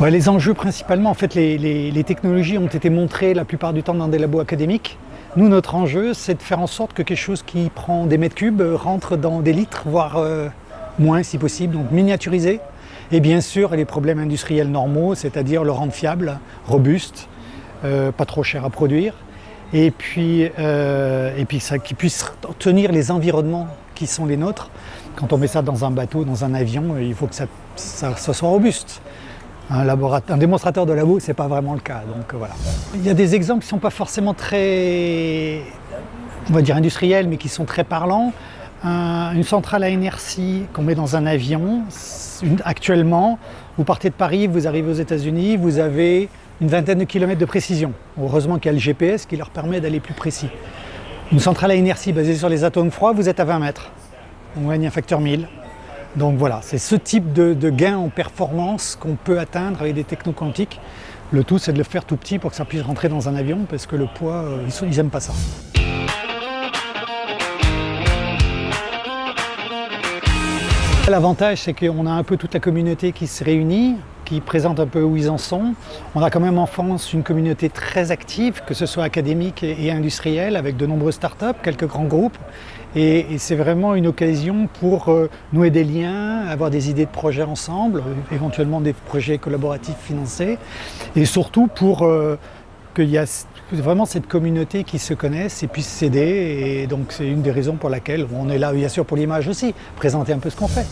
Ouais, les enjeux principalement, en fait, les technologies ont été montrées la plupart du temps dans des labos académiques. Nous, notre enjeu, c'est de faire en sorte que quelque chose qui prend des mètres cubes rentre dans des litres, voire moins si possible, donc miniaturisé. Et bien sûr, les problèmes industriels normaux, c'est-à-dire le rendre fiable, robuste, pas trop cher à produire, et puis ça, qui puisse tenir les environnements qui sont les nôtres. Quand on met ça dans un bateau, dans un avion, il faut que ça soit robuste. Un démonstrateur de labo, ce n'est pas vraiment le cas. Donc voilà. Il y a des exemples qui ne sont pas forcément très, on va dire industriels, mais qui sont très parlants. Une centrale à inertie qu'on met dans un avion, actuellement, vous partez de Paris, vous arrivez aux États-Unis, vous avez une vingtaine de kilomètres de précision. Heureusement qu'il y a le GPS qui leur permet d'aller plus précis. Une centrale à inertie basée sur les atomes froids, vous êtes à 20 mètres. On gagne un facteur 1000. Donc voilà, c'est ce type de gain en performance qu'on peut atteindre avec des technos quantiques. Le tout, c'est de le faire tout petit pour que ça puisse rentrer dans un avion, parce que le poids, ils n'aiment pas ça. L'avantage, c'est qu'on a un peu toute la communauté qui se réunit, qui présente un peu où ils en sont. On a quand même en France une communauté très active, que ce soit académique et industrielle, avec de nombreuses startups, quelques grands groupes. Et c'est vraiment une occasion pour nouer des liens, avoir des idées de projets ensemble, éventuellement des projets collaboratifs financés, et surtout pour qu'il y a vraiment cette communauté qui se connaisse et puisse s'aider. Et donc c'est une des raisons pour laquelle on est là, bien sûr pour l'image aussi, présenter un peu ce qu'on fait.